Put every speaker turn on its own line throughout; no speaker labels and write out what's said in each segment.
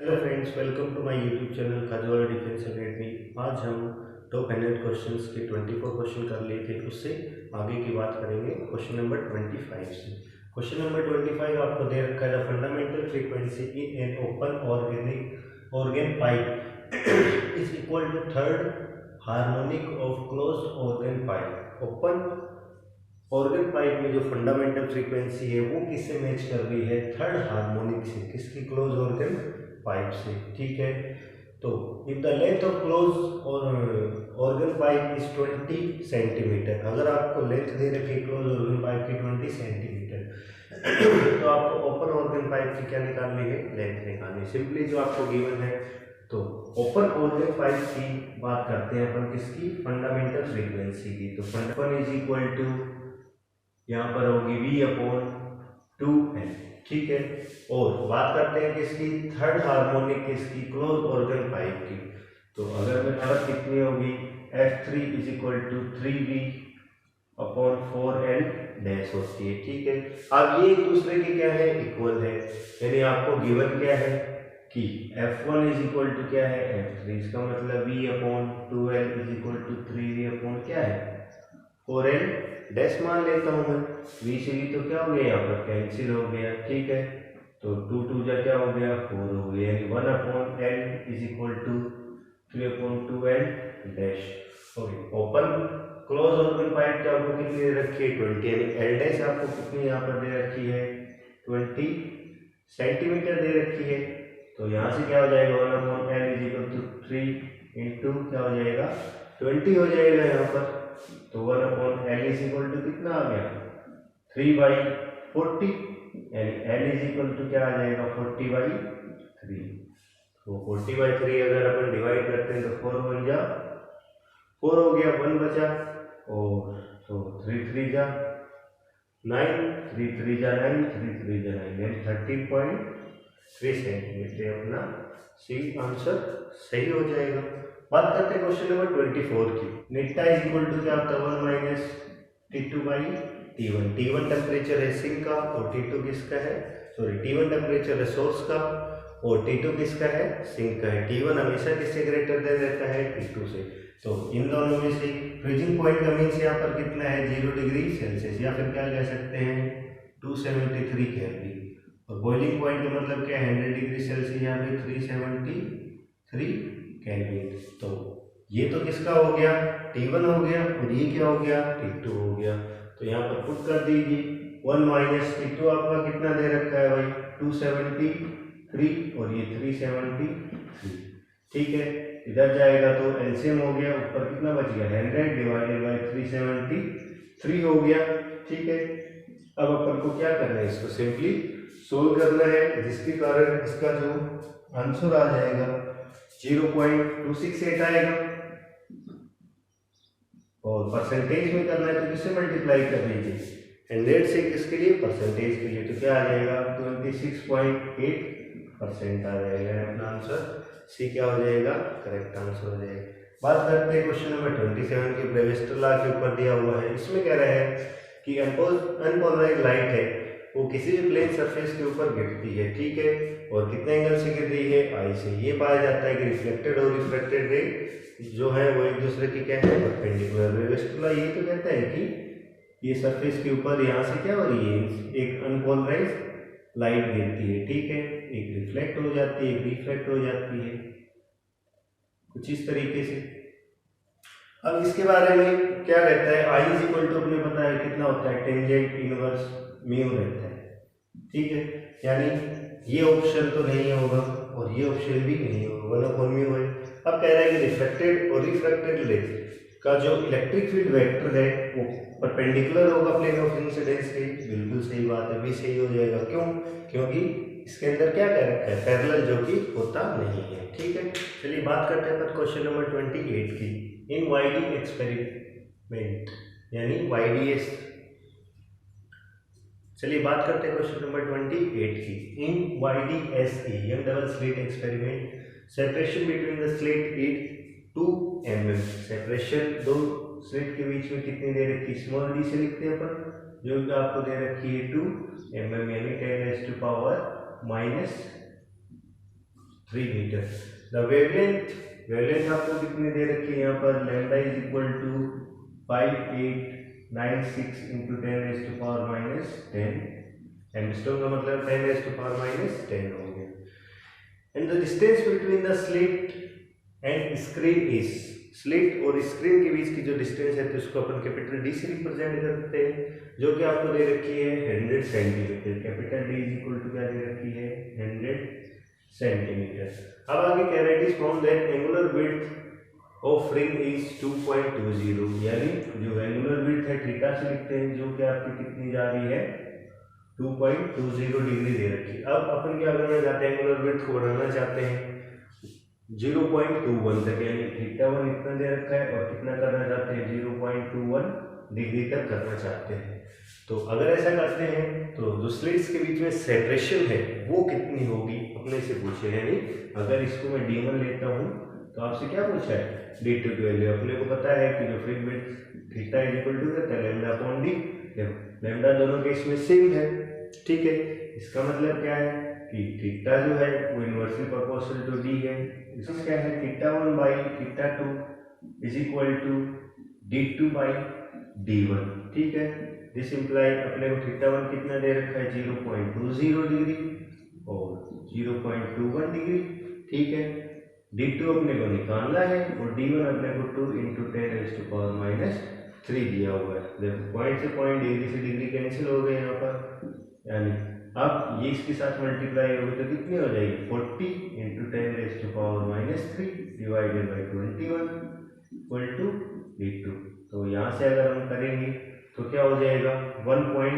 Hello friends, welcome to my YouTube channel काजवाल defence academy. आज हम टॉप 100 क्वेश्चंस के 24 क्वेश्चन कर लिए थे, उससे आगे की बात करेंगे क्वेश्चन नंबर 25 से। क्वेश्चन नंबर 25 आपको दे रखा है, the fundamental frequency in an open organ pipe is equal to third harmonic of closed organ pipe. Open organ pipe में जो फंडामेंटल फ्रीक्वेंसी है वो किससे मैच कर रही है? थर्ड हार्मोनिक से। किसकी? क्लोज ऑर्गन पाइप से। ठीक है, तो if the length of close organ pipe is 20 centimetre, अगर आपको लेंथ दे रखी है क्लोज ऑर्गन पाइप की 20 सेंटीमीटर तो आपको ओपन ऑर्गन पाइप की क्या निकालनी है? लेंथ निकालनी। सिंपली जो आपको गिवन है, तो ओपन ऑर्गन पाइप की बात करते हैं अपन, किसकी? फंडामेंटल फ्रीक्वेंसी की। तो फंडामेंटल इज इक्वल टू, यहाँ पर होगी V/2N। ठीक है, और बात करते हैं किसकी? थर्ड हार्मोनिक किसकी? क्लोज ऑर्गन पाइप की। तो अगर मैं बात कितनी होगी? F3 is equal to 3V/4L dash होती है। ठीक है, अब ये एक दूसरे के क्या है? इक्वल है, यानी आपको गिवन क्या है कि F1 इज इक्वल टू क्या है? F3। इसका मतलब V/2L is equal to 3V/ क्या है? 4L डैश मान लेता हूँ मैं। V से V तो क्या हो गया? यहाँ पर कैंसिल हो गया। ठीक है, तो 2 2 जा क्या हो गया? 4 हो गया, यानी 1/L is equal to 3/2L dash हो गई। ओपन क्लोज ऑर्गन पाइप की आपको कितनी दे रखी है? 20, यानी L डैश आपको कितनी यहाँ पर दे रखी है? 20 सेंटीमीटर दे रखी है। तो यहाँ से क्या हो जाएगा? 1/L is equal to 3 into क्या हो जाएगा? 20 हो जाएगा यहाँ पर। तो 1/L इज इक्वल टू कितना आ गया? 3/40, यानी L इज इक्वल टू क्या आ जाएगा? 40/3। तो 40/3 अगर अपन डिवाइड करते हैं तो 4 1 जा 4 हो गया, 1 बचा, और तो 3 3 जा 9, 3 3 जा 9, 3 3 जा 9, यानी 13.3 सेंटीमीटर अपना सी आंसर सही हो जाएगा। बात करते हैं क्वेश्चन नंबर 24 की। नेटा इज इक्वल टू क्या होता है? 1 - T2/T1। T1 टेम्परेचर है सिंक का, और T2 किसका है? सॉरी, T1 टेम्परेचर है सोर्स का, और T2 किसका है? सिंक का है। T1 हमेशा किससे ग्रेटर दे रहता है? T2 से। तो इन दोनों में से फ्रीजिंग पॉइंट का मीन्स यहाँ पर कितना है? 0 डिग्री सेल्सियस, या फिर क्या कह सकते हैं? 273 केल्विन। और बॉइलिंग पॉइंट का मतलब क्या है? 100 डिग्री सेल्सियस, यहाँ पे 373 केल्विन। तो ये तो किसका हो गया? T1 हो गया, और ये क्या हो गया? T2 हो गया। तो यहाँ पर पुट कर दीजिए। 1 - T2 आपका कितना दे रखा है भाई? 273, और ये 373। ठीक है, इधर जाएगा तो एलसीएम हो गया, ऊपर कितना बच गया? 100 डिवाइडेड बाई 373 हो गया। ठीक है, अब अपन को क्या करना है? इसको सिंपली सोल्व करना है, जिसके कारण इसका जो आंसर आ जाएगा 0.268 आएगा। और परसेंटेज में करना है तो किससे मल्टीप्लाई कर लीजिए? 100 से किसके लिए? परसेंटेज के लिए। तो क्या आ जाएगा? 26.8% आ जाएगा। अपना आंसर सी क्या हो जाएगा? करेक्ट आंसर हो जाएगा। बात करते हैं क्वेश्चन नंबर 27 के। ब्रेविस्टर लॉ के ऊपर दिया हुआ है, इसमें कह रहा है कि अनपोलराइज्ड लाइट है, वो किसी भी प्लेन सरफेस के ऊपर गिरती है। ठीक है, और कितने एंगल से गिर रही है? आई से। ये पाया जाता है कि रिफ्लेक्टेड और रिफ्रैक्टेड रे जो है वो एक दूसरे की क्या है? परपेंडिकुलर। ब्रेविस्टर लॉ ये तो कहता है कि ये सरफेस के ऊपर यहाँ से क्या हो रही है? एक अनपोलराइज्ड लाइट गिरती है। ठीक है, एक रिफ्लेक्ट हो जाती है, एक रिफ्रैक्ट हो जाती है, कुछ इस तरीके से। अब इसके बारे में क्या रहता है? आई इज इक्वल टू, अपने पता है कितना होता है? टेंजेंट इनवर्स म्यू रहता है। ठीक है, यानी ये ऑप्शन तो नहीं होगा, और ये ऑप्शन भी नहीं होगा, 1/म्यू है। अब कह रहा है कि रिफ्लेक्टेड और रिफ्रैक्टेड रे का जो इलेक्ट्रिक फील्ड वेक्टर है वो परपेंडिकुलर होगा प्लेन ऑफ इंसिडेंस के। बिल्कुल सही बात है, भी सही हो जाएगा। क्यों? क्योंकि इसके अंदर क्या कह रखा है? पैरेलल, जो कि होता नहीं है। ठीक है, चलिए बात करते हैं क्वेश्चन नंबर 28 की। इन वाईडी एक्सपेरिमेंट, यानी वाईडीएस। चलिए बात करते हैं क्वेश्चन नंबर 28 की। इन YDSE, young double slit experiment, separation between the slit is 2 mm। Separation दो स्लिट के बीच में कितनी दे रखी? स्मॉल डी से लिखते हैं अपन, जो कि आपको दे रखी है 2 mm, यानी 10⁻⁻³ 3 मीटर। द वेवलेंथ आपको कितनी दे रखी है यहाँ पर, lambda is equal to 5896 into 10⁻⁻10 angstrom का मतलब 10⁻⁻10 हो गया। And the distance between the slit and screen is, slit और स्क्रीन के बीच की जो डिस्टेंस है तो उसको अपन कैपिटल डी से रिप्रेजेंट करते हैं, जो कि आपको दे रखी है 100 centimetre. Capital D is equal to क्या दे रखी है, 100 सेंटीमीटर। अब आगे कह रहे हैं it is found that angular width of ring is 2.20, यानी जो एंगुलर विड्थ है थीटा से लिखते हैं, जो कि आपकी कितनी जा रही है 2.20 डिग्री दे रखी है। अब अपन क्या करना चाहते हैं, एंगुलर विड्थ को बढ़ाना चाहते हैं 0.21 तक, यानी θ1 इतना दे रखा है और कितना करना चाहते हैं 0.21 डिग्री तक करना चाहते हैं। तो अगर ऐसा करते हैं तो जो स्लिट्स के बीच में सेपरेशन है वो कितनी होगी अपने से पूछे, यानी अगर इसको मैं d1 लेता हूँ तो आपसे क्या पूछा है, d2 की वैल्यू। अपने को पता है कि जो fringe width theta is equal to क्या, लैम्डा अपॉन डी। लैम्डा दोनों केस में सेम है, ठीक है। इसका मतलब क्या है कि थीटा जो है वो इनवर्सली प्रोपोर्शनल टू डी है। इसका क्या है, θ1 by θ2 is equal to d2 by d1, ठीक है। दिस इम्प्लाई अपने को θ1 कितना दे रखा है 0.20 डिग्री और 0.21 डिग्री, ठीक है। d2 अपने को निकालना है और d1 अपने को 2 इंटू 10⁻³ दिया हुआ है। देखो पॉइंट से पॉइंट, डिग्री से डिग्री कैंसिल हो गए यहाँ पर, यानी अब ये इसके साथ मल्टीप्लाई होगी तो कितनी हो जाएगी 40 into 10⁻³ divided by 21 equal to d2। तो यहाँ से अगर हम करेंगे तो क्या हो जाएगा 1.9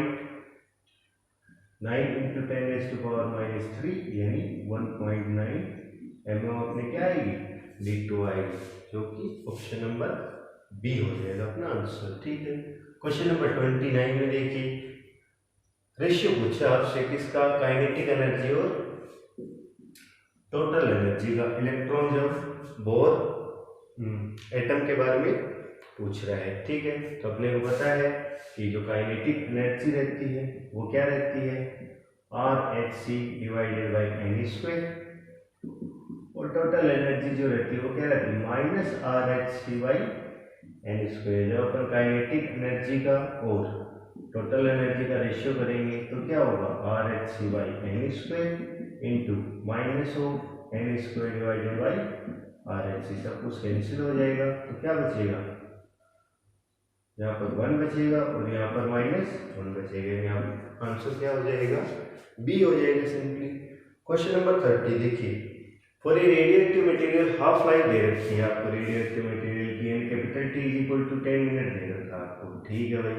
इंटू 10⁻³ यानी 1.9 mm अपने क्या आएगी d2 आएगी, जो कि ऑप्शन नंबर बी हो जाएगा अपना आंसर, ठीक है। क्वेश्चन नंबर 29 में देखिए रेशियो पूछा आपसे किसका, काइनेटिक एनर्जी और टोटल एनर्जी का। इलेक्ट्रॉन जब बोर एटम के बारे में पूछ रहा है, ठीक है। तो अपने को पता है कि जो काइनेटिक एनर्जी रहती है वो क्या रहती है RH डिवाइडेड बाई n², और टोटल एनर्जी जो रहती है वो क्या रहती है -RH बाई n²। जब अपन काइनेटिक एनर्जी का और टोटल एनर्जी का रेशियो करेंगे तो क्या होगा RH by n² into -n² divided by RH। सब कुछ कैंसिल हो जाएगा तो क्या बचेगा, यहाँ पर 1 बचेगा और यहाँ पर -1 बचेगा, यहाँ पर आंसर क्या हो जाएगा बी हो जाएगा सिंपली। क्वेश्चन नंबर 30 देखिए, for a radioactive material half life दे रखी है आपको रेडियोएक्टिव मटेरियल की, and capital T is equal to 10 minute दे रखा आपको, ठीक है भाई।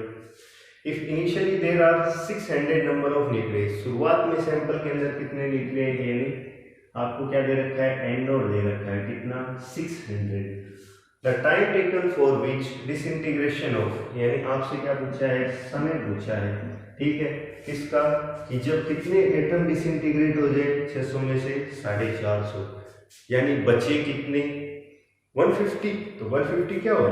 If initially there are 600 number of nucleus, शुरुआत में सैंपल के अंदर कितने न्यूक्लियस, यानी आपको क्या दे रखा है n नोट दे रखा है कितना 600। The time taken for which disintegration of, यानी आपसे क्या पूछा है समय पूछा है, ठीक है। किसका, कि जब कितने एटम डिसइंटीग्रेट हो जाए 600 में से 450, यानी बचे कितने 150। तो 150 क्या हुआ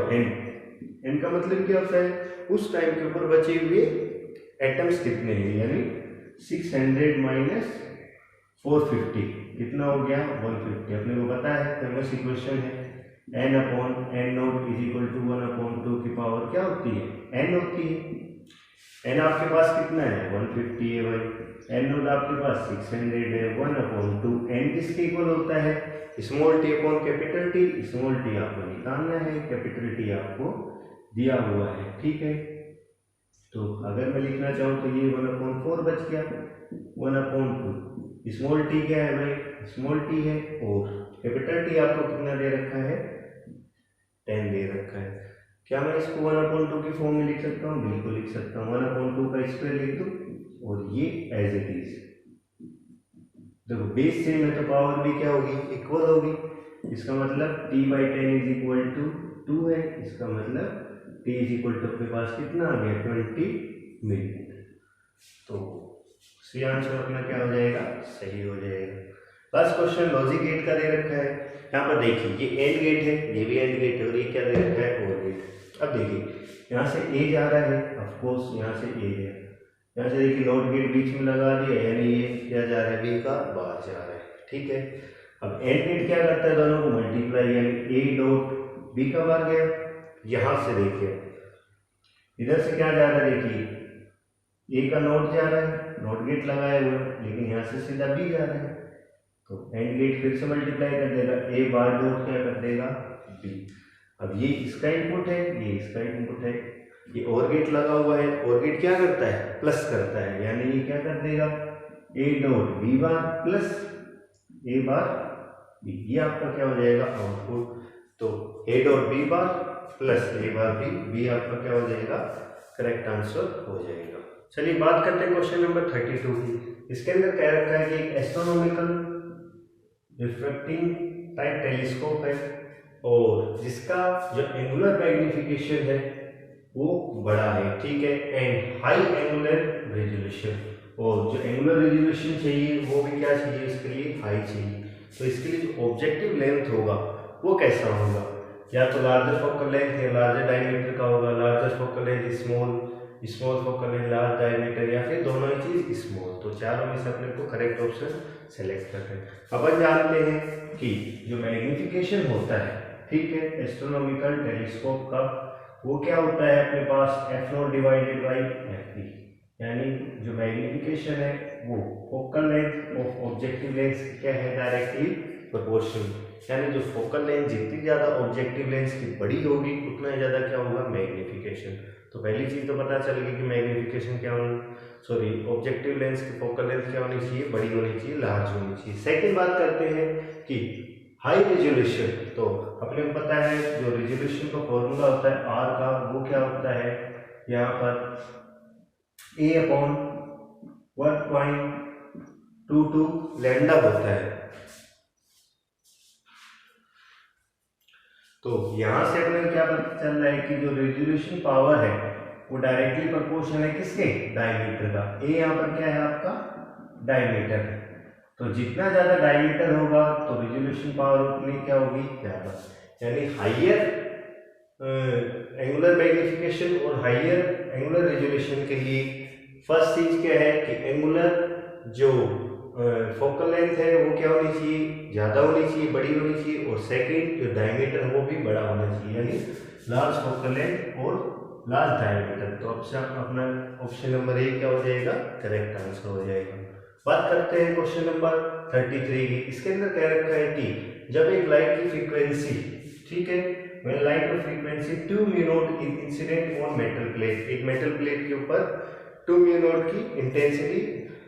n का मतलब क्या होता है उस टाइम के ऊपर बचे हुए एटम्स कितने हैं, यानी 600 माइनस 450 कितना हो गया 150। अपने को पता है फेमस इक्वेशन है n upon n naught is equal to 1/2 की पावर क्या होती है n होती है। n आपके पास कितना है 150 है भाई, n नोट आपके पास 600 है, 1/2 n किसके इक्वल होता है small T upon capital T. Small T आपको निकालना है, कैपिटल टी आपको दिया हुआ है, ठीक है। तो अगर मैं लिखना चाहूँ तो ये 1/4 बच गया 1/2। स्मॉल टी क्या है भाई स्मॉल टी है, और कैपिटल टी आपको कितना दे रखा है 10 दे रखा है। क्या मैं इसको 1/2 की फॉर्म में लिख सकता हूँ, बिल्कुल लिख सकता हूँ। 1/2 का स्क्वायर लिख दूँ और ये एज इट इज, देखो बेस सेम है तो पावर भी क्या होगी इक्वल होगी। इसका मतलब t/10 इज इक्वल टू 2 है, इसका मतलब t इज इक्वल टू आपके पास कितना आ गया 20 मिनट। तो सी आंसर अपना क्या हो जाएगा सही हो जाएगा। लास्ट क्वेश्चन लॉजिक गेट का दे रखा है, यहाँ पर देखिए ये एंड गेट है, ये भी एंड गेट है, और ये क्या दे रखा है और गेट। अब देखिए यहाँ से ए जा रहा है, ऑफकोर्स यहाँ से ए है, यहाँ से देखिए नॉट गेट बीच में लगा दिया, यानी ये क्या जा रहा है बी का बाहर जा रहा है, ठीक है। अब एंड गेट क्या करता है, दोनों को मल्टीप्लाई, यानी ए डॉट बी कब आ गया, यहां से देखिए इधर से क्या जा रहा है, देखिए ए का नोट जा रहा है, नोट गेट लगाया हुआ है, लेकिन यहाँ से सीधा बी जा रहा है, तो एंड गेट फिर से मल्टीप्लाई कर देगा, ए बार डॉट क्या कर देगा बी। अब ये इसका इनपुट है, ये इसका इनपुट है, ये और गेट लगा हुआ है, और गेट क्या करता है, प्लस करता है, यानी ये क्या कर देगा a dot b bar plus a bar b, ये आपका क्या हो जाएगा आउटपुट। तो a dot b bar plus a bar b, b आपका क्या हो जाएगा, करेक्ट आंसर हो जाएगा। चलिए बात करते हैं क्वेश्चन नंबर 32 की। इसके अंदर कह रखा है कि एक एस्ट्रोनॉमिकल रिफ्रैक्टिंग टाइप टेलीस्कोप है और जिसका जो एंगुलर मैग्निफिकेशन है वो बड़ा है, ठीक है, एंड हाई एंगुलर रेजोल्यूशन, और जो एंगुलर रेजोल्यूशन चाहिए वो भी क्या चाहिए, इसके लिए हाई चाहिए। तो इसके लिए जो ऑब्जेक्टिव लेंथ होगा वो कैसा होगा, या तो लार्जर फोकल लेंथ है, लार्जर डायमीटर का होगा, larger focal length small, small focal length large diameter, या फिर दोनों ही चीज स्मॉल। तो चारों में से अपने को करेक्ट ऑप्शन सेलेक्ट करते हैं। अपन जानते हैं कि जो मैग्निफिकेशन होता है, ठीक है, एस्ट्रोनॉमिकल टेलीस्कोप का, वो क्या होता है अपने पास F not divided by F P, यानी जो मैग्निफिकेशन है वो focal length of objective lens क्या है, डायरेक्टली प्रोपोर्शनल, यानी जो फोकल लेंथ जितनी ज्यादा ऑब्जेक्टिव लेंस की बड़ी होगी उतना ज्यादा क्या होगा मैग्निफिकेशन। तो पहली चीज तो पता चल गई कि मैग्निफिकेशन क्या होनी, सॉरी ऑब्जेक्टिव लेंस की फोकल लेंथ क्या होनी चाहिए, बड़ी होनी चाहिए, लार्ज होनी चाहिए। सेकंड बात करते हैं कि हाई रेजोल्यूशन, तो अपने को पता है जो रेजोल्यूशन का फॉर्मूला होता है आर का, वो क्या होता है यहाँ पर ए अपॉन 1.22 लैम्डा होता है। तो यहां से अपने क्या पता चल रहा है कि जो रेजोल्यूशन पावर है वो डायरेक्टली प्रोपोर्शनल है किसके, डायमीटर का। ए यहाँ पर क्या है आपका डायमीटर है, तो जितना ज्यादा डायमीटर होगा तो रेजोल्यूशन पावर उतनी क्या होगी ज्यादा, यानी हाइयर एंगुलर मैग्निफिकेशन और हाइयर एंगुलर रेजोल्यूशन के लिए फर्स्ट चीज क्या है कि एंगुलर जो फोकल लेंथ है वो क्या होनी चाहिए, ज्यादा होनी चाहिए, बड़ी होनी चाहिए, और सेकंड जो डायमीटर है वो भी बड़ा होना चाहिए, यानी लार्ज फोकल लेंथ और लार्ज डायमीटर। तो अपना ऑप्शन नंबर ए क्या हो जाएगा, करेक्ट आंसर हो जाएगा। बात करते हैं क्वेश्चन नंबर 33 की। इसके अंदर कह रखा है कि जब एक लाइट की फ्रीक्वेंसी, ठीक है, when light of frequency 2 mu naught is incident on metal plate, एक मेटल प्लेट के ऊपर 2 mu naught की इंटेंसिटी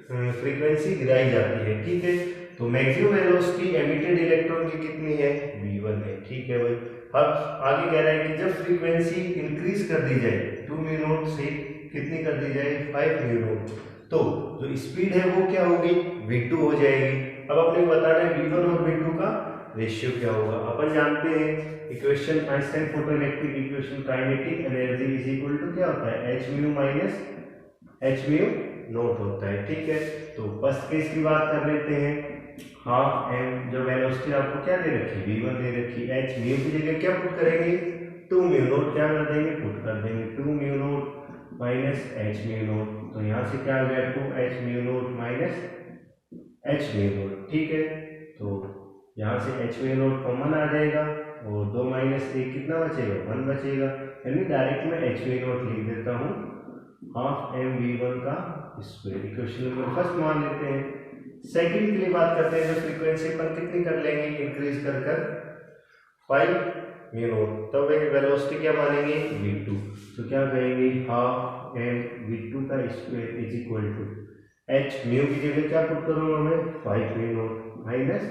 फ्रीक्वेंसी गिराई जाती है, ठीक है, तो मैक्सिमम वेलोसिटी एमिटेड इलेक्ट्रॉन की कितनी है, v1 है, ठीक है भाई। अब आगे कह रहा है कि जब फ्रीक्वेंसी इंक्रीज कर दी जाए 2 mu naught से कितनी कर दी जाए 5 mu naught, तो जो स्पीड है वो क्या होगी v2 हो जाएगी। अब अपने बताना है v1 और v2 का रेशियो क्या होगा। अपन जानते हैं equation Einstein photoelectric equation, kinetic energy is equal to क्या होता है h mu minus h mu naught होता है, ठीक है। तो फर्स्ट केस की बात कर लेते हैं, हाफ एम, जो वेलोसिटी आपको क्या दे रखी है v1 दे रखी है, h mu की जगह क्या पुट करेंगे 2 mu नॉट क्या कर देंगे पुट कर देंगे 2 mu not minus h mu not, तो यहाँ से क्या आ गया 2h mu not minus h mu not, ठीक है। तो यहाँ से h mu नॉट कॉमन आ जाएगा और 2 माइनस 1 कितना बचेगा 1 बचेगा, यानी डायरेक्ट मैं h mu नॉट लिख देता हूँ हाफ एम v1 का स्क्वायर। इक्वेशन नंबर फर्स्ट मान लेते हैं। सेकंड के लिए बात करते हैं, जो फ्रीक्वेंसी पर कितनी कर लेंगे इंक्रीज कर 5 mu नॉट, तब वेलोसिटी क्या मानेंगे v2, तो क्या कहेंगे हाफ एम v2 का square is equal to h mu की जगह क्या पुट करूंगा मैं 5 mu not minus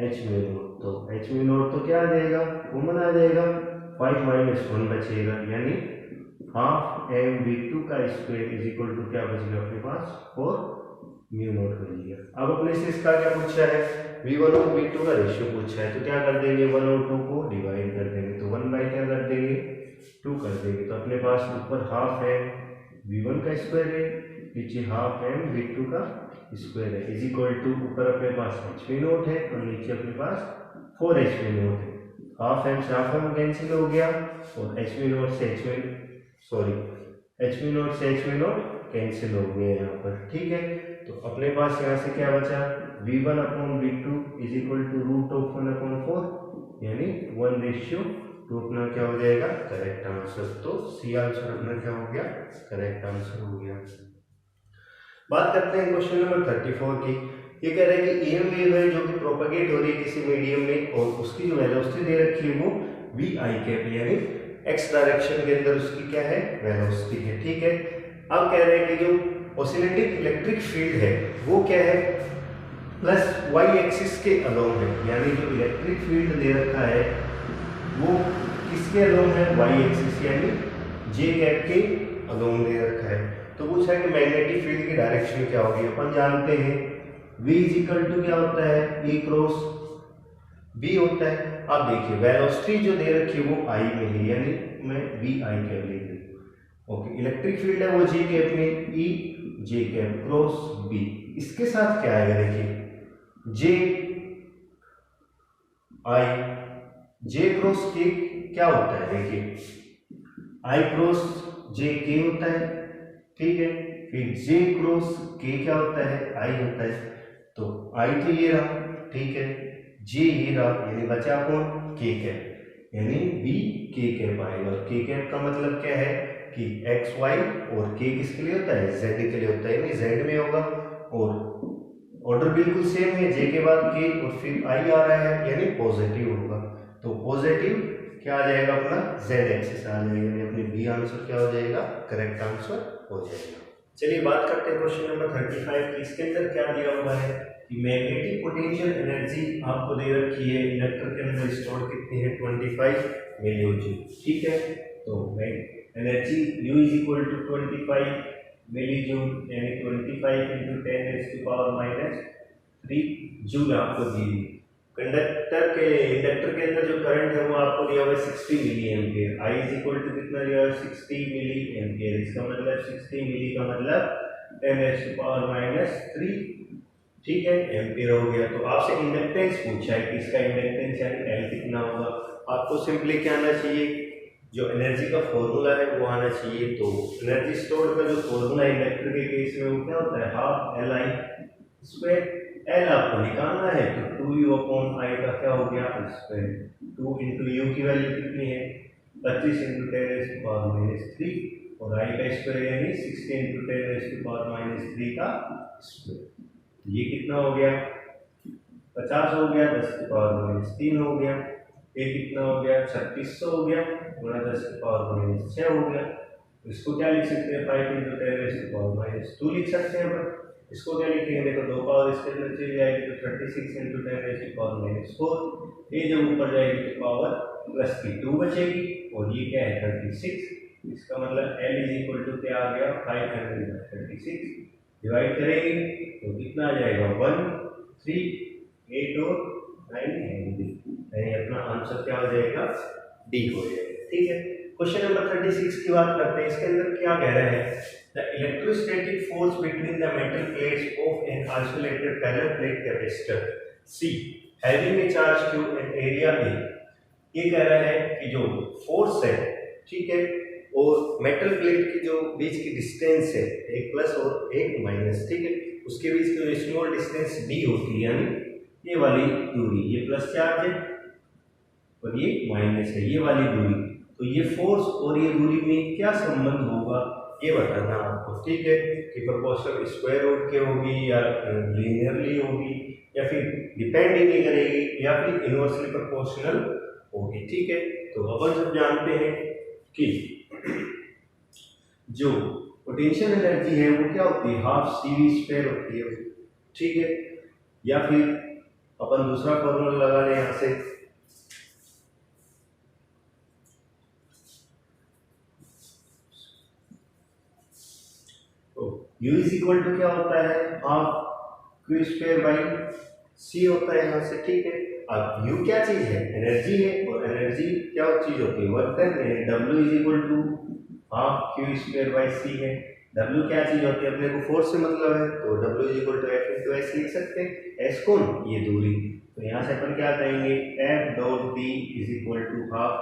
h mu not, तो h mu नॉट तो क्या आ जाएगा कॉमन आ जाएगा 5 माइनस 1 बचेगा, यानी हाफ एम v2 का स्क्वायर इज इक्वल टू क्या बचेगा अपने पास 4 mu नॉट बचेगा। अब अपने से इसका क्या पूछा है v1 और v2 का रेशियो पूछा है, तो क्या कर देंगे 1 और 2 को डिवाइड कर देंगे, तो 1 बाई क्या कर देंगे 2 कर देंगे, तो अपने पास ऊपर हाफ एम v1 का स्क्वायर है, नीचे हाफ एम v2 का स्क्वायर है, इज इक्वल टू ऊपर अपने पास h v नॉट है और नीचे अपने पास 4h v नॉट है, हाफ एम से हाफ एम कैंसिल हो गया और h v नॉट से h v नॉट से h v नॉट कैंसिल हो गया यहाँ पर, ठीक है। तो अपने पास यहाँ से क्या बचा v1/v2 इज इक्वल टू √1/4, यानी 1:2 अपना क्या हो जाएगा करेक्ट आंसर। तो सी आंसर अपना क्या हो गया करेक्ट आंसर हो गया। बात करते हैं क्वेश्चन नंबर 34 की। ये कह रहा है कि ईएम वेव है जो कि प्रोपेगेट हो रही है किसी मीडियम में और उसकी जो वेलोसिटी दे रखी है वो वी आई कैप यानी एक्स डायरेक्शन के अंदर उसकी क्या है वेलोसिटी है। ठीक है, अब कह रहे हैं कि जो ऑसिलेटिंग इलेक्ट्रिक फील्ड है वो क्या है प्लस वाई एक्सिस के अलोंग है, यानी जो इलेक्ट्रिक फील्ड दे रखा है वो किसके अलोंग है वाई एक्सिस यानी जे कैप के अलोंग दे रखा है। तो पूछा है कि मैग्नेटिक फील्ड की डायरेक्शन क्या होगी। अपन जानते हैं v इज इक्वल टू क्या होता है E क्रॉस B होता है। अब देखिए वेलोसिटी जो दे रखी है वो I में है, यानी मैं वी आई कैप ले लूं। ओके, इलेक्ट्रिक फील्ड है वो जे कैप में E जे कैप क्रॉस B। इसके साथ क्या आएगा देखिए जे क्रॉस के क्या होता है देखिए I क्रॉस जे के होता है। ठीक है, फिर जे क्रॉस के क्या होता है I होता है। तो I तो ये रहा, ठीक है, जे ये रहा, यानी बचा कौन के कैप, यानी बी के कैप आएगा। और के कैप का मतलब क्या है कि एक्स वाई और के किसके लिए होता है जेड के लिए होता है, यानी जेड में होगा। और ऑर्डर बिल्कुल सेम है, जे के बाद के और फिर आई आ रहा है यानी पॉजिटिव होगा। तो पॉजिटिव क्या आ जाएगा अपना जेड एक्सिस आ जाएगा, यानी अपनी बी आंसर क्या हो जाएगा करेक्ट आंसर हो जाएगा। चलिए बात करते हैं क्वेश्चन नंबर 35 की। इसके अंदर क्या दिया हुआ है कि मैग्नेटिक पोटेंशियल एनर्जी आपको दे रखी है इंडक्टर के अंदर स्टोर कितनी है 25 मिलीजूल। ठीक है, तो energy U is equal to 25 millijoule यानी 25 × 10⁻³ जूल आपको दी। इंडक्टर के अंदर जो करंट है वो आपको दिया हुआ है 60 milliampere. I is equal to कितना दिया हुआ है 60 मिली एम्पियर। इसका मतलब 60 मिली का मतलब 10⁻³ ठीक है एम्पियर हो गया। तो आपसे इंडक्टेंस पूछा है कि इसका इंडक्टेंस यानी L कितना होगा। आपको सिंपली क्या आना चाहिए जो एनर्जी का फॉर्मूला है वो आना चाहिए। तो एनर्जी स्टोर का जो फॉर्मूला इंडक्टर के केस में वो क्या होता है हाफ LI स्क्वायर। L आपको निकालना है तो 2U/I का क्या हो गया स्क्वायर। 2 × U की वैल्यू कितनी है 25 × 10⁻³ और I का स्क्वायर यानी 16 × 10⁻³ का स्क्वायर। ये कितना हो गया 50 हो गया 10⁻³ हो गया। ये कितना हो गया 3600 हो गया गुणा 10⁻6 हो गया। इसको क्या लिख सकते हैं 5 × 10⁻² लिख सकते हैं अपन। इसको क्या लिखेंगे देखो 2 पावर इसके अंदर चली जाएगी तो 36 × 10⁻⁴। ये जब ऊपर जाएगी तो पावर प्लस की 2 बचेगी और ये क्या है 36। इसका मतलब L इज इक्वल टू क्या आ गया 536 डिवाइड करेंगे तो कितना आ जाएगा 1 3 8 और 9 यानी अपना आंसर क्या हो जाएगा डी हो जाएगा। ठीक है, क्वेश्चन नंबर 36 की बात करते हैं। इसके अंदर क्या कह रहा है the electrostatic force between the metal plates of an isolated parallel plate capacitor C having a charge Q and area A। ये कह रहा है कि जो फोर्स है ठीक है और मेटल प्लेट की जो बीच की डिस्टेंस है एक प्लस और एक माइनस ठीक है उसके बीच की जो स्मॉल डिस्टेंस d होती है यानी ये वाली दूरी, ये प्लस चार्ज है और ये माइनस है ये वाली दूरी। तो ये फोर्स और ये दूरी में क्या संबंध होगा ये बताना आपको। ठीक है कि प्रोपोर्शनल स्क्वायर रूट के होगी या लीनियरली होगी या फिर डिपेंड ही नहीं करेगी या फिर इनवर्सली प्रोपोर्शनल होगी। ठीक है, तो अपन सब जानते हैं कि जो पोटेंशियल एनर्जी है वो क्या होती है हाफ CV² होती है। ठीक है, या फिर अपन दूसरा फॉर्मूला लगा लें यहाँ से तो U इज इक्वल टू क्या होता है हाफ Q²/C होता है यहाँ से। ठीक है, अब U क्या चीज है एनर्जी है और एनर्जी क्या चीज होती है वर्क डन है। W is equal to half Q²/C है। W क्या चीज होती है अपने को फोर्स से मतलब है तो W is equal to F × S लिख सकते हैं। S कौन ये दूरी, तो यहाँ से अपन क्या कहेंगे F.D is equal to half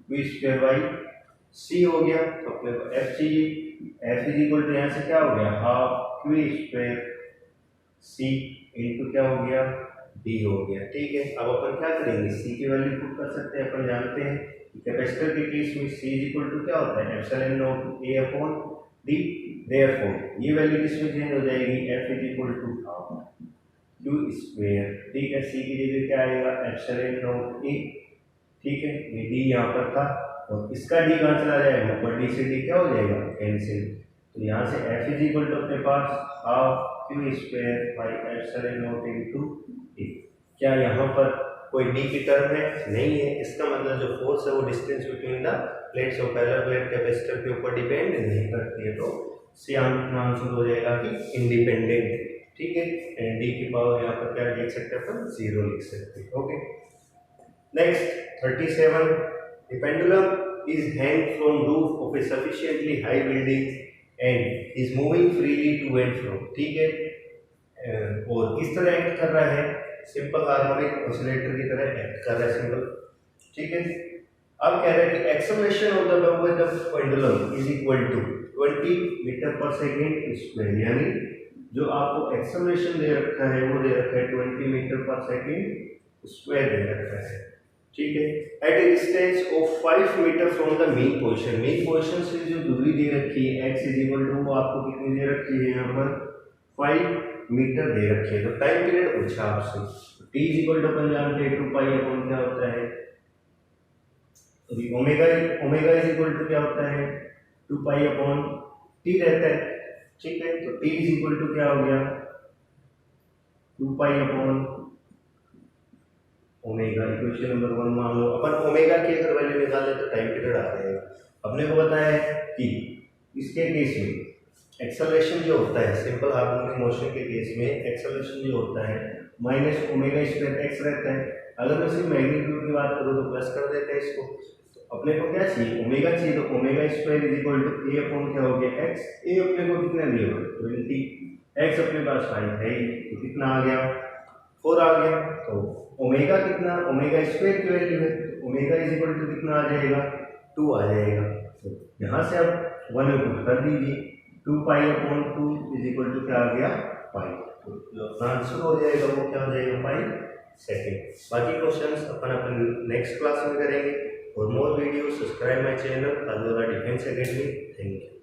Q²/C हो गया। तो अपने को F चाहिए, F इज इक्वल टू यहाँ से क्या हो गया हाफ Q²C इंटू क्या हो गया, डी हो गया। ठीक है, अब अपन क्या करेंगे, सी की वैल्यू पुट कर सकते हैं। अपन जानते हैं कि कैपेसिटर के केस में सी इज इक्वल टू क्या होता है, epsilon naught A upon D. Therefore ये वैल्यू किसमें चेंज हो जाएगी, F is equal to half Q square. ठीक है, सी की जगह क्या आएगा, एप्सिलॉन नॉट ए। ठीक है, ये डी यहाँ पर था और इसका डी कहाँ चला जाएगा, ऊपर डी से डी क्या हो जाएगा, कैंसिल। तो यहाँ से एफ इज इक्वल टू अपने पास half Q square by epsilon not into A. क्या यहाँ पर कोई डी की टर्म है, नहीं है। इसका मतलब जो फोर्स है वो distance between the plates of parallel plate capacitor के ऊपर डिपेंड नहीं करती है। तो सी आंसर हो जाएगा कि इंडिपेंडेंट। ठीक है, एंड डी की पावर यहाँ पर क्या लिख सकते हैं अपन, 0 लिख सकते हैं। Okay, next 37, the pendulum is hang from roof of a sufficiently high building and is moving freely to and fro. ठीक है, और किस तरह एक्ट कर रहा है, सिंपल हार्मोनिक ऑसिलेटर की तरह एक्ट कर रहा है, सिंपल। ठीक है, अब कह रहा है कि acceleration of the pendulum is equal to 20 metre पर सेकेंड स्क्वायर, यानी जो आपको एक्सेलरेशन दे रखा है वो दे रखा है 20 मीटर पर सेकेंड स्क्वायर दे रखा है। ठीक है, at a distance of 5 metre from the mean position. Mean position से जो दूरी दे रखी है x इज इक्वल टू, वो आपको कितनी दे रखी है, यहाँ पर 5 मीटर दे रखी है। तो टाइम पीरियड पूछा आपसे, t इज इक्वल टू अपन जानते हैं 2 पाई अपॉन क्या होता है, तो ओमेगा इज इक्वल टू क्या होता है, 2 पाई अपॉन t रहता है। ठीक है, तो t इज इक्वल टू क्या हो गया, 2 pi upon omega. Equation number 1 मान लो अपन ओमेगा की अगर वैल्यू निकाले तो टाइम पीरियड आ जाएगा। अपने को बताया है कि इसके केस में एक्सेलरेशन जो होता है, सिंपल हार्मोनिक मोशन के केस में एक्सेलरेशन जो होता है माइनस ओमेगा स्क्वायर एक्स रहता है। अगर मैं सिर्फ मैग्नीट्यूड की बात करूँ तो प्लस कर देते हैं इसको। तो अपने को क्या चाहिए, ओमेगा चाहिए, तो omega square is equal to a upon क्या हो गया एक्स। ए अपने को कितना दिया, 20, एक्स अपने पास 5 है, तो कितना आ गया, 4 आ गया। तो ओमेगा कितना, ओमेगा स्क्वायर की वैल्यू है, तो ओमेगा इज इक्वल टू कितना आ जाएगा, 2 आ जाएगा। तो यहाँ से अब 1 में पुट कर दीजिए, 2 pi upon 2 is equal to क्या आ गया, पाई। तो जो आंसर हो जाएगा वो क्या हो जाएगा, पाई सेकेंड। बाकी क्वेश्चंस अपन नेक्स्ट क्लास में करेंगे। और more video subscribe my channel Alwala defence academy. Thank you.